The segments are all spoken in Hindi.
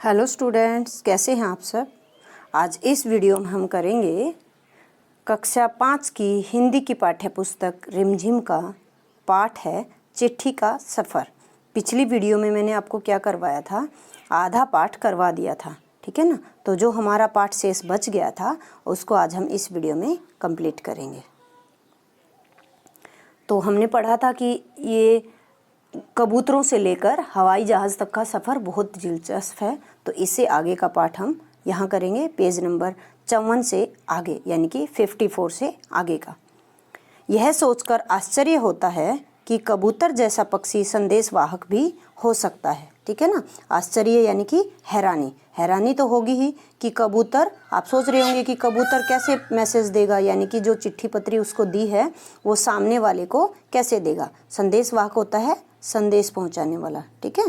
हेलो स्टूडेंट्स, कैसे हैं आप सब। आज इस वीडियो में हम करेंगे कक्षा 5 की हिंदी की पाठ्य पुस्तक रिमझिम का पाठ है चिट्ठी का सफ़र। पिछली वीडियो में मैंने आपको क्या करवाया था, आधा पाठ करवा दिया था, ठीक है ना। तो जो हमारा पाठ शेष बच गया था उसको आज हम इस वीडियो में कंप्लीट करेंगे। तो हमने पढ़ा था कि ये कबूतरों से लेकर हवाई जहाज़ तक का सफ़र बहुत दिलचस्प है। तो इससे आगे का पाठ हम यहाँ करेंगे, पेज नंबर 54 से आगे, यानी कि 54 से आगे का। यह सोचकर आश्चर्य होता है कि कबूतर जैसा पक्षी संदेशवाहक भी हो सकता है, ठीक है ना। आश्चर्य यानी कि हैरानी, हैरानी तो होगी ही कि कबूतर, आप सोच रहे होंगे कि कबूतर कैसे मैसेज देगा, यानी कि जो चिट्ठी पत्री उसको दी है वो सामने वाले को कैसे देगा। संदेशवाहक होता है संदेश पहुंचाने वाला, ठीक है।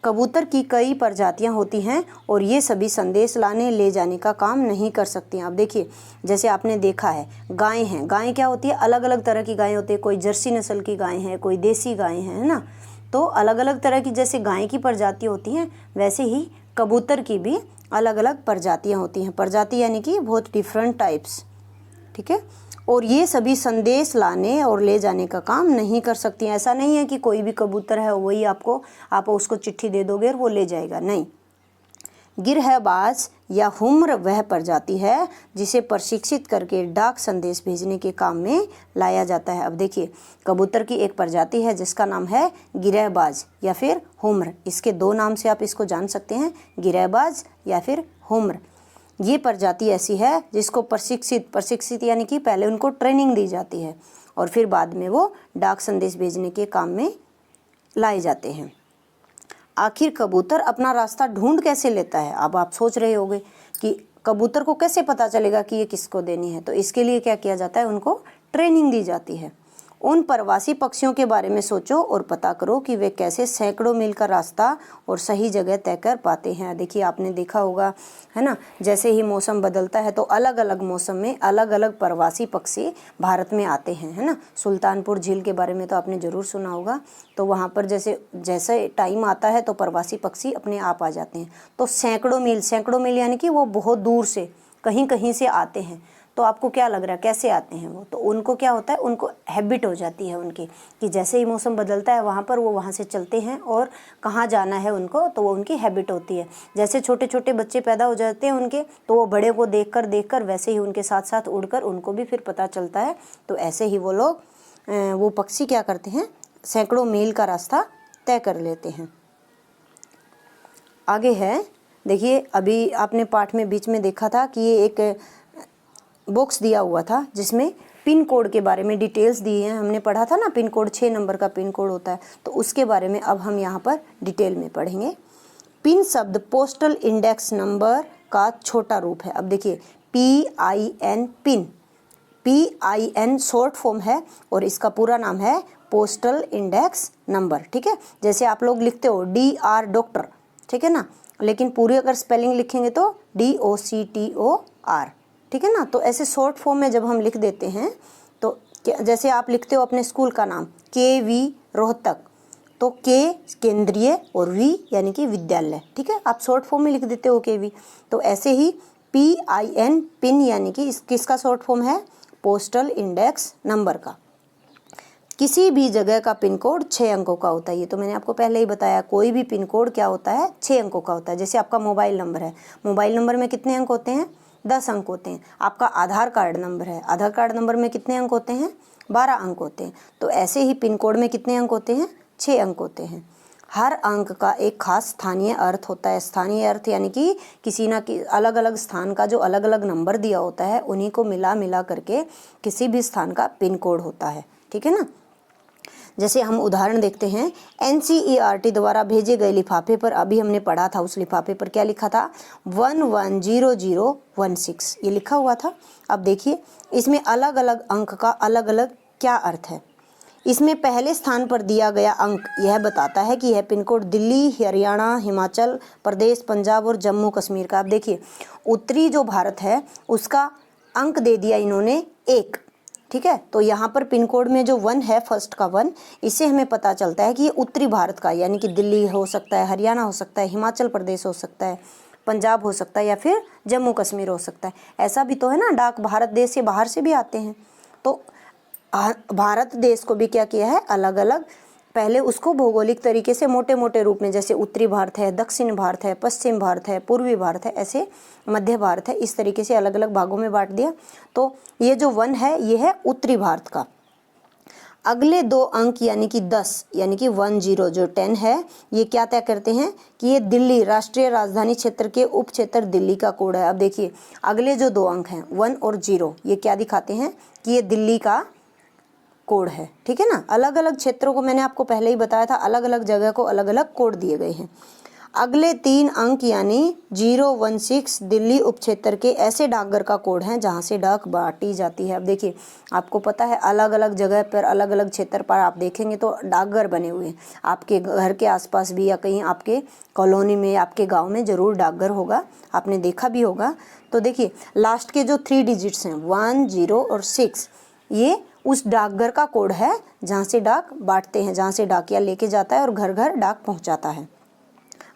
कबूतर की कई प्रजातियां होती हैं और ये सभी संदेश लाने ले जाने का काम नहीं कर सकती हैं। आप देखिए, जैसे आपने देखा है गायें हैं, गायें क्या होती है, अलग अलग तरह की गायें होती है। कोई जर्सी नस्ल की गायें हैं, कोई देसी गायें हैं, है ना। तो अलग अलग तरह की जैसे गाय की प्रजाति होती हैं, वैसे ही कबूतर की भी अलग अलग प्रजातियाँ होती हैं। प्रजाति यानी कि बहुत डिफरेंट टाइप्स, ठीक है। और ये सभी संदेश लाने और ले जाने का काम नहीं कर सकती हैं। ऐसा नहीं है कि कोई भी कबूतर है वही आप उसको चिट्ठी दे दोगे और वो ले जाएगा, नहीं। गिरहबाज या हुम्र वह प्रजाति है जिसे प्रशिक्षित करके डाक संदेश भेजने के काम में लाया जाता है। अब देखिए, कबूतर की एक प्रजाति है जिसका नाम है गिरहबाज या फिर हुम्र। इसके दो नाम से आप इसको जान सकते हैं, गिरहबाज या फिर हुम्र। ये प्रजाति ऐसी है जिसको प्रशिक्षित यानी कि पहले उनको ट्रेनिंग दी जाती है और फिर बाद में वो डाक संदेश भेजने के काम में लाए जाते हैं। आखिर कबूतर अपना रास्ता ढूंढ कैसे लेता है। अब आप सोच रहे होंगे कि कबूतर को कैसे पता चलेगा कि ये किसको देनी है। तो इसके लिए क्या किया जाता है, उनको ट्रेनिंग दी जाती है। उन प्रवासी पक्षियों के बारे में सोचो और पता करो कि वे कैसे सैकड़ों मील का रास्ता और सही जगह तय कर पाते हैं। देखिए, आपने देखा होगा, है ना, जैसे ही मौसम बदलता है तो अलग अलग मौसम में अलग अलग प्रवासी पक्षी भारत में आते हैं, है ना। सुल्तानपुर झील के बारे में तो आपने ज़रूर सुना होगा। तो वहाँ पर जैसे टाइम आता है तो प्रवासी पक्षी अपने आप आ जाते हैं। तो सैकड़ों मील यानी कि वो बहुत दूर से कहीं कहीं से आते हैं। तो आपको क्या लग रहा है कैसे आते हैं वो, तो उनको क्या होता है, उनको हैबिट हो जाती है उनकी कि जैसे ही मौसम बदलता है वहाँ पर वो वहाँ से चलते हैं और कहाँ जाना है उनको, तो वो उनकी हैबिट होती है। जैसे छोटे छोटे बच्चे पैदा हो जाते हैं उनके, तो वो बड़े को देखकर वैसे ही उनके साथ साथ उड़कर उनको भी फिर पता चलता है। तो ऐसे ही वो पक्षी क्या करते हैं, सैकड़ों मील का रास्ता तय कर लेते हैं। आगे है, देखिए, अभी आपने पाठ में बीच में देखा था कि ये एक बॉक्स दिया हुआ था जिसमें पिन कोड के बारे में डिटेल्स दी हैं। हमने पढ़ा था ना, पिन कोड 6 नंबर का पिन कोड होता है। तो उसके बारे में अब हम यहाँ पर डिटेल में पढ़ेंगे। पिन शब्द पोस्टल इंडेक्स नंबर का छोटा रूप है। अब देखिए, PIN, pin, PIN short form है और इसका पूरा नाम है पोस्टल इंडेक्स नंबर, ठीक है। जैसे आप लोग लिखते हो DR डॉक्टर, ठीक है ना, लेकिन पूरी अगर स्पेलिंग लिखेंगे तो DOCTOR, ठीक है ना। तो ऐसे शॉर्ट फॉर्म में जब हम लिख देते हैं तो जैसे आप लिखते हो अपने स्कूल का नाम KV रोहतक, तो K केंद्रीय और V यानी कि विद्यालय, ठीक है, आप शॉर्ट फॉर्म में लिख देते हो KV। तो ऐसे ही PIN, पिन, यानी कि किसका शॉर्ट फॉर्म है, पोस्टल इंडेक्स नंबर का। किसी भी जगह का पिन कोड 6 अंकों का होता है। ये तो मैंने आपको पहले ही बताया, कोई भी पिन कोड क्या होता है, 6 अंकों का होता है। जैसे आपका मोबाइल नंबर है, मोबाइल नंबर में कितने अंक होते हैं, 10 अंक होते हैं। आपका आधार कार्ड नंबर है, आधार कार्ड नंबर में कितने अंक होते हैं, 12 अंक होते हैं। तो ऐसे ही पिन कोड में कितने अंक होते हैं, 6 अंक होते हैं। हर अंक का एक खास स्थानीय अर्थ होता है। स्थानीय अर्थ यानी कि किसी ना कि अलग अलग स्थान का जो अलग अलग नंबर दिया होता है उन्हीं को मिला करके किसी भी स्थान का पिन कोड होता है, ठीक है ना। जैसे हम उदाहरण देखते हैं, NCERT द्वारा भेजे गए लिफाफे पर, अभी हमने पढ़ा था, उस लिफाफे पर क्या लिखा था, 110016, ये लिखा हुआ था। अब देखिए, इसमें अलग अलग अंक का अलग अलग क्या अर्थ है। इसमें पहले स्थान पर दिया गया अंक यह बताता है कि यह पिन कोड दिल्ली, हरियाणा, हिमाचल प्रदेश, पंजाब और जम्मू कश्मीर का। अब देखिए, उत्तरी जो भारत है उसका अंक दे दिया इन्होंने 1, ठीक है। तो यहाँ पर पिन कोड में जो 1 है, फर्स्ट का 1, इससे हमें पता चलता है कि ये उत्तरी भारत का, यानी कि दिल्ली हो सकता है, हरियाणा हो सकता है, हिमाचल प्रदेश हो सकता है, पंजाब हो सकता है, या फिर जम्मू कश्मीर हो सकता है। ऐसा भी तो है ना, डाक भारत देश से बाहर से भी आते हैं। तो भारत देश को भी क्या किया है, अलग अलग पहले उसको भौगोलिक तरीके से मोटे मोटे रूप में, जैसे उत्तरी भारत है, दक्षिण भारत है, पश्चिम भारत है, पूर्वी भारत है, ऐसे मध्य भारत है, इस तरीके से अलग अलग भागों में बांट दिया। तो ये जो 1 है ये है उत्तरी भारत का। अगले 2 अंक यानी कि 10 यानी कि 10 जो 10 है, ये क्या तय करते हैं कि ये दिल्ली राष्ट्रीय राजधानी क्षेत्र के उप क्षेत्र दिल्ली का कोड है। अब देखिए अगले जो 2 अंक हैं 1 और 0, ये क्या दिखाते हैं कि ये दिल्ली का कोड है, ठीक है ना। अलग अलग क्षेत्रों को मैंने आपको पहले ही बताया था, अलग अलग जगह को अलग अलग कोड दिए गए हैं। अगले 3 अंक यानी 016 दिल्ली उपक्षेत्र के ऐसे डाकघर का कोड है जहां से डाक बांटी जाती है। अब देखिए आपको पता है अलग अलग जगह पर, अलग अलग क्षेत्र पर आप देखेंगे तो डाकघर बने हुए हैं। आपके घर के आसपास भी या कहीं आपके कॉलोनी में, आपके गांव में ज़रूर डाकघर होगा, आपने देखा भी होगा। तो देखिए लास्ट के जो 3 डिजिट्स हैं 1, 0 और 6, ये उस डाकघर का कोड है जहाँ से डाक बांटते हैं, जहाँ से डाकिया लेके जाता है और घर घर डाक पहुँचाता है।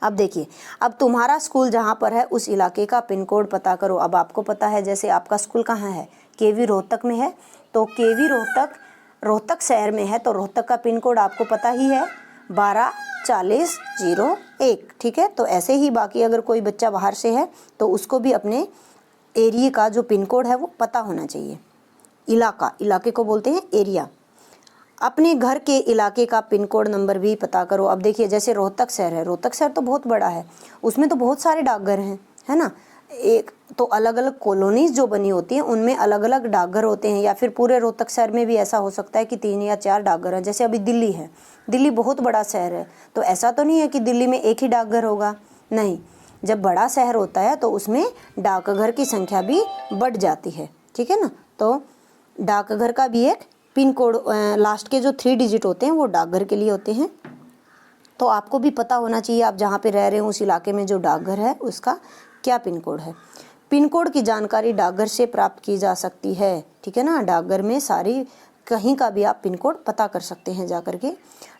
अब देखिए, अब तुम्हारा स्कूल जहाँ पर है उस इलाके का पिन कोड पता करो। अब आपको पता है, जैसे आपका स्कूल कहाँ है, केवी रोहतक में है, तो केवी रोहतक शहर में है, तो रोहतक का पिन कोड आपको पता ही है 124001, ठीक है। तो ऐसे ही बाकी अगर कोई बच्चा बाहर से है तो उसको भी अपने एरिया का जो पिन कोड है वो पता होना चाहिए। इलाके को बोलते हैं एरिया। अपने घर के इलाके का पिन कोड नंबर भी पता करो। अब देखिए जैसे रोहतक शहर है, रोहतक शहर तो बहुत बड़ा है, उसमें तो बहुत सारे डाकघर हैं, है ना। एक तो अलग अलग कॉलोनीज जो बनी होती हैं उनमें अलग अलग डाकघर होते हैं, या फिर पूरे रोहतक शहर में भी ऐसा हो सकता है कि 3 या 4 डाकघर हैं। जैसे अभी दिल्ली है, दिल्ली बहुत बड़ा शहर है, तो ऐसा तो नहीं है कि दिल्ली में एक ही डाकघर होगा, नहीं। जब बड़ा शहर होता है तो उसमें डाकघर की संख्या भी बढ़ जाती है, ठीक है ना। तो डाकघर का भी एक पिन कोड, लास्ट के जो 3 डिजिट होते हैं वो डाकघर के लिए होते हैं। तो आपको भी पता होना चाहिए आप जहाँ पे रह रहे हो उस इलाके में जो डाकघर है उसका क्या पिन कोड है। पिन कोड की जानकारी डाकघर से प्राप्त की जा सकती है, ठीक है ना। डाकघर में सारी कहीं का भी आप पिन कोड पता कर सकते हैं जा करके।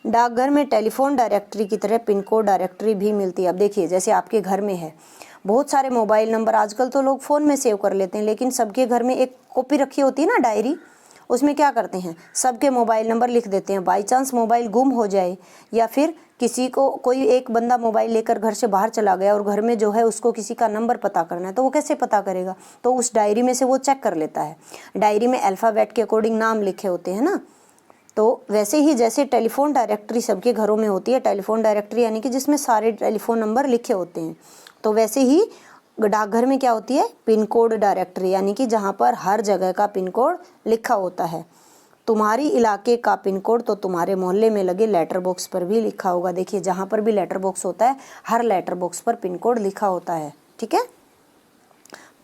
डाकघर में टेलीफोन डायरेक्टरी की तरह पिन कोड डायरेक्टरी भी मिलती है। अब देखिए जैसे आपके घर में है बहुत सारे मोबाइल नंबर, आजकल तो लोग फ़ोन में सेव कर लेते हैं, लेकिन सबके घर में एक कॉपी रखी होती है ना, डायरी, उसमें क्या करते हैं सबके मोबाइल नंबर लिख देते हैं। बाई चांस मोबाइल गुम हो जाए या फिर किसी को, कोई एक बंदा मोबाइल लेकर घर से बाहर चला गया और घर में जो है उसको किसी का नंबर पता करना है, तो वो कैसे पता करेगा, तो उस डायरी में से वो चेक कर लेता है। डायरी में अल्फ़ाबेट के अकॉर्डिंग नाम लिखे होते हैं ना। तो वैसे ही जैसे टेलीफोन डायरेक्टरी सबके घरों में होती है, टेलीफोन डायरेक्टरी यानी कि जिसमें सारे टेलीफोन नंबर लिखे होते हैं, तो वैसे ही डाकघर में क्या होती है पिन कोड डायरेक्टरी, यानी कि जहाँ पर हर जगह का पिन कोड लिखा होता है। तुम्हारी इलाके का पिन कोड तो तुम्हारे मोहल्ले में लगे लेटर बॉक्स पर भी लिखा होगा। देखिए जहाँ पर भी लेटर बॉक्स होता है हर लेटर बॉक्स पर पिन कोड लिखा होता है, ठीक है।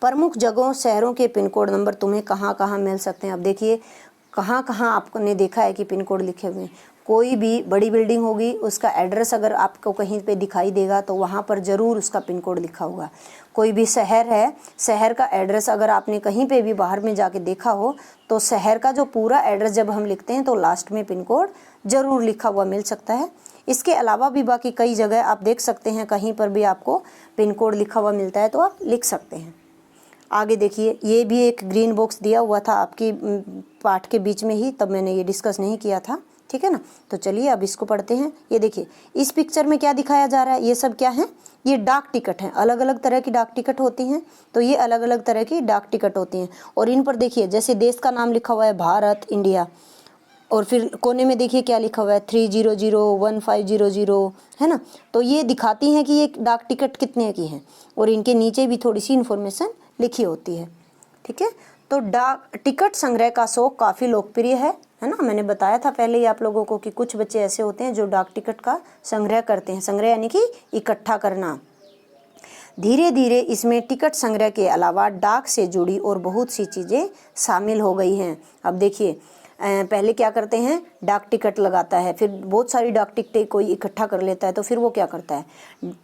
प्रमुख जगहों शहरों के पिन कोड नंबर तुम्हें कहाँ कहाँ मिल सकते हैं। अब देखिए कहाँ कहाँ आपने देखा है कि पिन कोड लिखे हुए हैं। कोई भी बड़ी बिल्डिंग होगी उसका एड्रेस अगर आपको कहीं पे दिखाई देगा तो वहाँ पर ज़रूर उसका पिन कोड लिखा होगा। कोई भी शहर है, शहर का एड्रेस अगर आपने कहीं पे भी बाहर में जाके देखा हो तो शहर का जो पूरा एड्रेस जब हम लिखते हैं तो लास्ट में पिन कोड ज़रूर लिखा हुआ मिल सकता है। इसके अलावा भी बाकी कई जगह आप देख सकते हैं, कहीं पर भी आपको पिन कोड लिखा हुआ मिलता है तो आप लिख सकते हैं। आगे देखिए ये भी एक ग्रीन बॉक्स दिया हुआ था आपकी पाठ के बीच में ही, तब मैंने ये डिस्कस नहीं किया था, ठीक है ना। तो चलिए अब इसको पढ़ते हैं। ये देखिए इस पिक्चर में क्या दिखाया जा रहा है, ये सब क्या है, ये डाक टिकट हैं। अलग अलग तरह की डाक टिकट होती हैं, तो ये अलग अलग तरह की डाक टिकट होती हैं। और इन पर देखिए जैसे देश का नाम लिखा हुआ है भारत, इंडिया, और फिर कोने में देखिए क्या लिखा हुआ है 3001500, है ना। तो ये दिखाती हैं कि ये डाक टिकट कितने की हैं, और इनके नीचे भी थोड़ी सी इन्फॉर्मेशन लिखी होती है, ठीक है। तो डाक टिकट संग्रह का शौक काफ़ी लोकप्रिय है ना। मैंने बताया था पहले ही आप लोगों को कि कुछ बच्चे ऐसे होते हैं जो डाक टिकट का संग्रह करते हैं। संग्रह यानी कि इकट्ठा करना। धीरे धीरे इसमें टिकट संग्रह के अलावा डाक से जुड़ी और बहुत सी चीज़ें शामिल हो गई हैं। अब देखिए पहले क्या करते हैं, डाक टिकट लगाता है, फिर बहुत सारी डाक टिकटें कोई इकट्ठा कर लेता है, तो फिर वो क्या करता है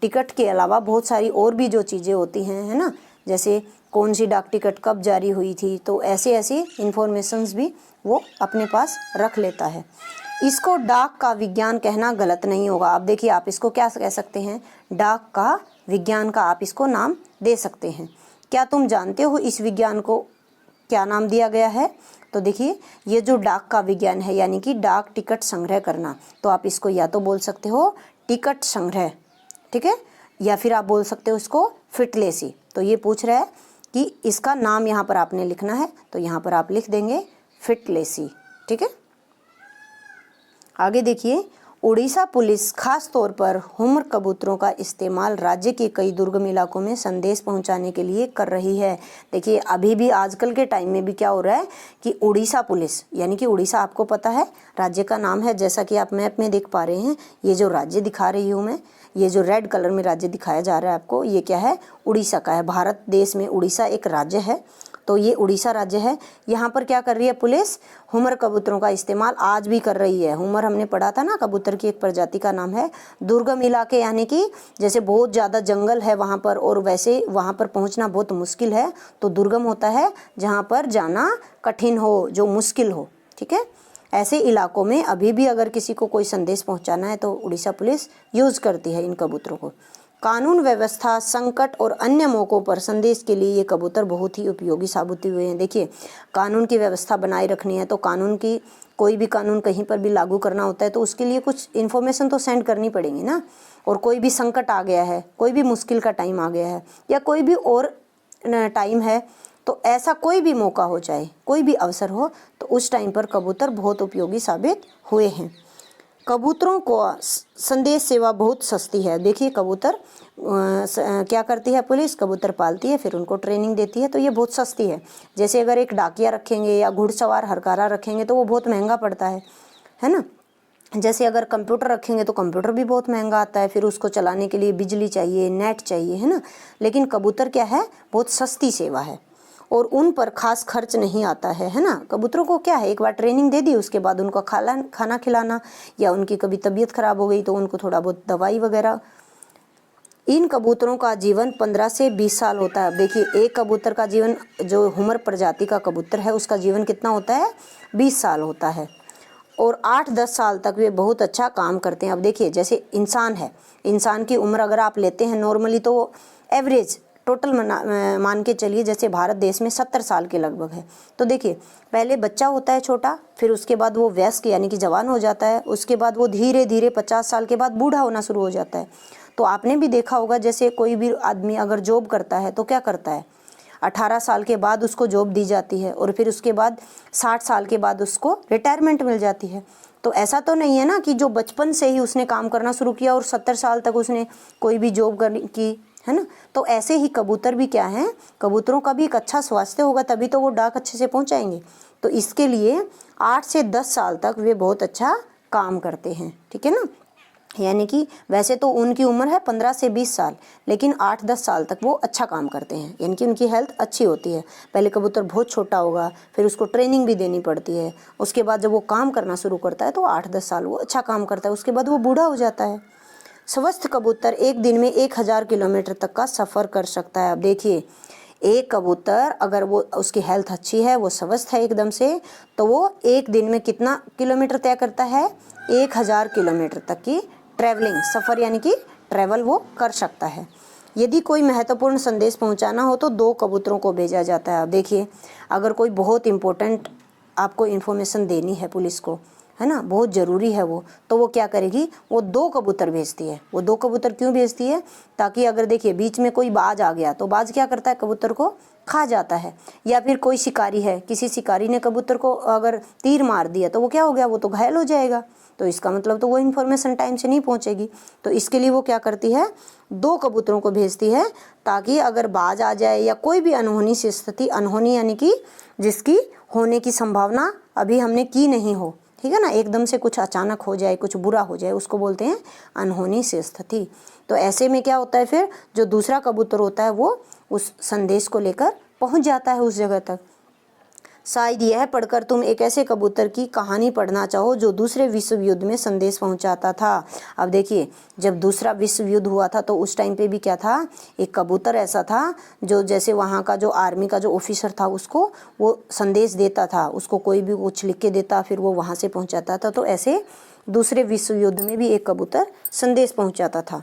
टिकट के अलावा बहुत सारी और भी जो चीज़ें होती हैं, है ना, जैसे कौन सी डाक टिकट कब जारी हुई थी, तो ऐसे ऐसी इन्फॉर्मेशंस भी वो अपने पास रख लेता है। इसको डाक का विज्ञान कहना गलत नहीं होगा। अब देखिए आप इसको क्या कह सकते हैं, डाक का विज्ञान का आप इसको नाम दे सकते हैं। क्या तुम जानते हो इस विज्ञान को क्या नाम दिया गया है? तो देखिए ये जो डाक का विज्ञान है यानी कि डाक टिकट संग्रह करना, तो आप इसको या तो बोल सकते हो टिकट संग्रह, ठीक है, या फिर आप बोल सकते हो इसको फिटलेसी। तो ये पूछ रहा है कि इसका नाम यहाँ पर आपने लिखना है, तो यहाँ पर आप लिख देंगे फिटलेसी, ठीक है। आगे देखिए, उड़ीसा पुलिस खास तौर पर हुमर कबूतरों का इस्तेमाल राज्य के कई दुर्गम इलाकों में संदेश पहुंचाने के लिए कर रही है। देखिए अभी भी आजकल के टाइम में भी क्या हो रहा है कि उड़ीसा पुलिस, यानी कि उड़ीसा आपको पता है राज्य का नाम है, जैसा कि आप मैप में देख पा रहे हैं। ये जो राज्य दिखा रही हूँ मैं, ये जो रेड कलर में राज्य दिखाया जा रहा है आपको, ये क्या है, उड़ीसा का है। भारत देश में उड़ीसा एक राज्य है, तो ये उड़ीसा राज्य है। यहाँ पर क्या कर रही है पुलिस, हुमर कबूतरों का इस्तेमाल आज भी कर रही है। हुमर हमने पढ़ा था ना, कबूतर की एक प्रजाति का नाम है। दुर्गम इलाके यानी कि जैसे बहुत ज़्यादा जंगल है वहाँ पर, और वैसे वहाँ पर पहुँचना बहुत मुश्किल है, तो दुर्गम होता है जहाँ पर जाना कठिन हो, जो मुश्किल हो, ठीक है। ऐसे इलाकों में अभी भी अगर किसी को कोई संदेश पहुँचाना है तो उड़ीसा पुलिस यूज़ करती है इन कबूतरों को। कानून व्यवस्था, संकट और अन्य मौक़ों पर संदेश के लिए ये कबूतर बहुत ही उपयोगी साबित हुए हैं। देखिए कानून की व्यवस्था बनाए रखनी है, तो कानून की कोई भी कानून कहीं पर भी लागू करना होता है तो उसके लिए कुछ इन्फॉर्मेशन तो सेंड करनी पड़ेगी ना। और कोई भी संकट आ गया है, कोई भी मुश्किल का टाइम आ गया है, या कोई भी और टाइम है, तो ऐसा कोई भी मौका हो जाए, कोई भी अवसर हो, तो उस टाइम पर कबूतर बहुत उपयोगी साबित हुए हैं। कबूतरों को संदेश सेवा बहुत सस्ती है। देखिए कबूतर क्या करती है पुलिस, कबूतर पालती है, फिर उनको ट्रेनिंग देती है, तो ये बहुत सस्ती है। जैसे अगर एक डाकिया रखेंगे या घुड़सवार हरकारा रखेंगे तो वो बहुत महंगा पड़ता है ना। जैसे अगर कंप्यूटर रखेंगे तो कंप्यूटर भी बहुत महंगा आता है, फिर उसको चलाने के लिए बिजली चाहिए, नेट चाहिए, है ना। लेकिन कबूतर क्या है, बहुत सस्ती सेवा है और उन पर खास खर्च नहीं आता है ना। कबूतरों को क्या है, एक बार ट्रेनिंग दे दी, उसके बाद उनको खाना खिलाना, या उनकी कभी तबीयत खराब हो गई तो उनको थोड़ा बहुत दवाई वगैरह। इन कबूतरों का जीवन 15 से 20 साल होता है। देखिए एक कबूतर का जीवन, जो हुमर प्रजाति का कबूतर है उसका जीवन कितना होता है, 20 साल होता है, और 8-10 साल तक वे बहुत अच्छा काम करते हैं। अब देखिए जैसे इंसान है, इंसान की उम्र अगर आप लेते हैं नॉर्मली तो एवरेज टोटल मान के चलिए, जैसे भारत देश में 70 साल के लगभग है। तो देखिए पहले बच्चा होता है छोटा, फिर उसके बाद वो वयस्क यानी कि जवान हो जाता है, उसके बाद वो धीरे धीरे 50 साल के बाद बूढ़ा होना शुरू हो जाता है। तो आपने भी देखा होगा जैसे कोई भी आदमी अगर जॉब करता है तो क्या करता है, 18 साल के बाद उसको जॉब दी जाती है, और फिर उसके बाद 60 साल के बाद उसको रिटायरमेंट मिल जाती है। तो ऐसा तो नहीं है ना कि जो बचपन से ही उसने काम करना शुरू किया और 70 साल तक उसने कोई भी जॉब की, है ना। तो ऐसे ही कबूतर भी क्या है, कबूतरों का भी एक अच्छा स्वास्थ्य होगा तभी तो वो डाक अच्छे से पहुंचाएंगे। तो इसके लिए 8 से 10 साल तक वे बहुत अच्छा काम करते हैं, ठीक है ना। यानी कि वैसे तो उनकी उम्र है 15 से 20 साल, लेकिन 8-10 साल तक वो अच्छा काम करते हैं, यानी कि उनकी हेल्थ अच्छी होती है। पहले कबूतर बहुत छोटा होगा, फिर उसको ट्रेनिंग भी देनी पड़ती है, उसके बाद जब वो काम करना शुरू करता है तो 8-10 साल वो अच्छा काम करता है, उसके बाद वो बूढ़ा हो जाता है। स्वस्थ कबूतर एक दिन में 1000 किलोमीटर तक का सफ़र कर सकता है। अब देखिए एक कबूतर अगर वो उसकी हेल्थ अच्छी है, वो स्वस्थ है एकदम से, तो वो एक दिन में कितना किलोमीटर तय करता है, 1000 किलोमीटर तक की ट्रैवलिंग, सफ़र यानी कि ट्रैवल वो कर सकता है। यदि कोई महत्वपूर्ण संदेश पहुंचाना हो तो 2 कबूतरों को भेजा जाता है। अब देखिए अगर कोई बहुत इम्पोर्टेंट आपको इन्फॉर्मेशन देनी है पुलिस को, है ना, बहुत ज़रूरी है वो, तो वो क्या करेगी, वो 2 कबूतर भेजती है। वो 2 कबूतर क्यों भेजती है, ताकि अगर देखिए बीच में कोई बाज आ गया तो बाज क्या करता है, कबूतर को खा जाता है। या फिर कोई शिकारी है, किसी शिकारी ने कबूतर को अगर तीर मार दिया तो वो क्या हो गया, वो तो घायल हो जाएगा, तो इसका मतलब तो वो इन्फॉर्मेशन टाइम से नहीं पहुंचेगी। तो इसके लिए वो क्या करती है, 2 कबूतरों को भेजती है, ताकि अगर बाज आ जाए या कोई भी अनहोनी सी स्थिति, अनहोनी यानी कि जिसकी होने की संभावना अभी हमने की नहीं हो, ठीक है ना, एकदम से कुछ अचानक हो जाए, कुछ बुरा हो जाए, उसको बोलते हैं अनहोनी सी स्थिति। तो ऐसे में क्या होता है, फिर जो दूसरा कबूतर होता है वो उस संदेश को लेकर पहुंच जाता है उस जगह तक। शायद यह पढ़कर तुम एक ऐसे कबूतर की कहानी पढ़ना चाहो जो दूसरे विश्व युद्ध में संदेश पहुंचाता था। अब देखिए, जब दूसरा विश्व युद्ध हुआ था तो उस टाइम पे भी क्या था, एक कबूतर ऐसा था जो जैसे वहाँ का जो आर्मी का जो ऑफिसर था उसको वो संदेश देता था, उसको कोई भी कुछ लिख के देता फिर वो वहाँ से पहुँचाता था। तो ऐसे दूसरे विश्व युद्ध में भी एक कबूतर संदेश पहुँचाता था।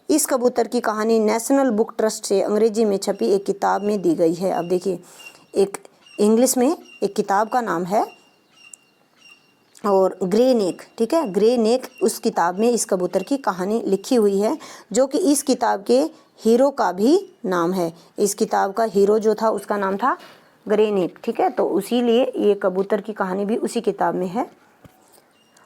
इस कबूतर की कहानी नेशनल बुक ट्रस्ट से अंग्रेजी में छपी एक किताब में दी गई है। अब देखिए, एक इंग्लिश में एक किताब का नाम है और ग्रे नेक, ठीक है, ग्रे नेक उस किताब में इस कबूतर की कहानी लिखी हुई है, जो कि इस किताब के हीरो का भी नाम है। इस किताब का हीरो जो था उसका नाम था ग्रे नेक, ठीक है। तो इसीलिए ये कबूतर की कहानी भी उसी किताब में है।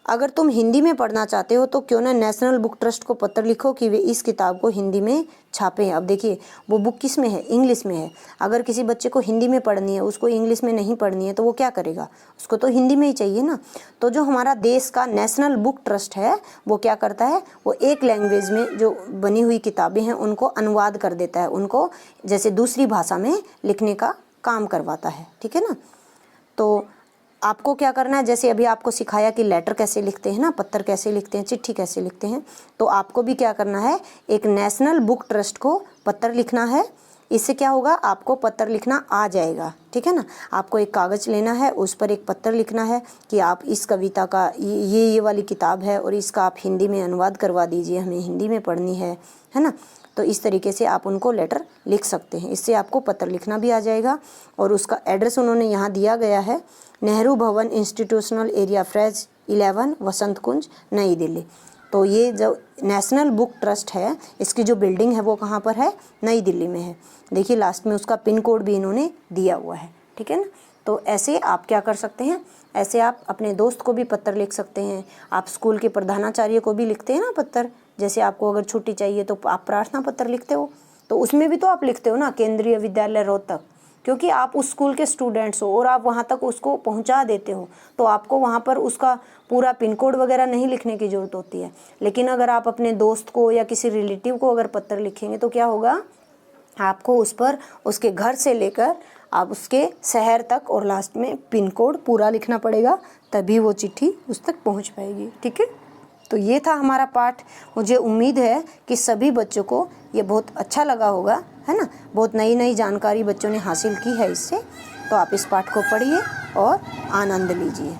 अगर तुम हिंदी में पढ़ना चाहते हो तो क्यों ना नेशनल बुक ट्रस्ट को पत्र लिखो कि वे इस किताब को हिंदी में छापें। अब देखिए, वो बुक किस में है, इंग्लिश में है। अगर किसी बच्चे को हिंदी में पढ़नी है, उसको इंग्लिश में नहीं पढ़नी है, तो वो क्या करेगा, उसको तो हिंदी में ही चाहिए ना। तो जो हमारा देश का नेशनल बुक ट्रस्ट है वो क्या करता है, वो एक लैंग्वेज में जो बनी हुई किताबें हैं उनको अनुवाद कर देता है, उनको जैसे दूसरी भाषा में लिखने का काम करवाता है, ठीक है ना। तो आपको क्या करना है, जैसे अभी आपको सिखाया कि लेटर कैसे लिखते हैं ना, पत्र कैसे लिखते हैं, चिट्ठी कैसे लिखते हैं, तो आपको भी क्या करना है, एक नेशनल बुक ट्रस्ट को पत्र लिखना है। इससे क्या होगा, आपको पत्र लिखना आ जाएगा, ठीक है ना। आपको एक कागज़ लेना है, उस पर एक पत्र लिखना है कि आप इस कविता का ये वाली किताब है और इसका आप हिंदी में अनुवाद करवा दीजिए, हमें हिंदी में पढ़नी है ना। तो इस तरीके से आप उनको लेटर लिख सकते हैं, इससे आपको पत्र लिखना भी आ जाएगा। और उसका एड्रेस उन्होंने यहाँ दिया गया है, नेहरू भवन इंस्टीट्यूशनल एरिया फ्रेज 11 वसंत कुंज नई दिल्ली। तो ये जो नेशनल बुक ट्रस्ट है इसकी जो बिल्डिंग है वो कहाँ पर है, नई दिल्ली में है। देखिए लास्ट में उसका पिन कोड भी इन्होंने दिया हुआ है, ठीक है ना। तो ऐसे आप क्या कर सकते हैं, ऐसे आप अपने दोस्त को भी पत्र लिख सकते हैं, आप स्कूल के प्रधानाचार्य को भी लिखते हैं ना पत्र। जैसे आपको अगर छुट्टी चाहिए तो आप प्रार्थना पत्र लिखते हो, तो उसमें भी तो आप लिखते हो ना केंद्रीय विद्यालय रोहतक, क्योंकि आप उस स्कूल के स्टूडेंट्स हो और आप वहाँ तक उसको पहुँचा देते हो, तो आपको वहाँ पर उसका पूरा पिन कोड वगैरह नहीं लिखने की ज़रूरत होती है। लेकिन अगर आप अपने दोस्त को या किसी रिलेटिव को अगर पत्र लिखेंगे तो क्या होगा, आपको उस पर उसके घर से लेकर आप उसके शहर तक और लास्ट में पिन कोड पूरा लिखना पड़ेगा, तभी वो चिट्ठी उस तक पहुँच पाएगी, ठीक है। तो ये था हमारा पाठ। मुझे उम्मीद है कि सभी बच्चों को ये बहुत अच्छा लगा होगा, है ना। बहुत नई नई जानकारी बच्चों ने हासिल की है इससे। तो आप इस पाठ को पढ़िए और आनंद लीजिए।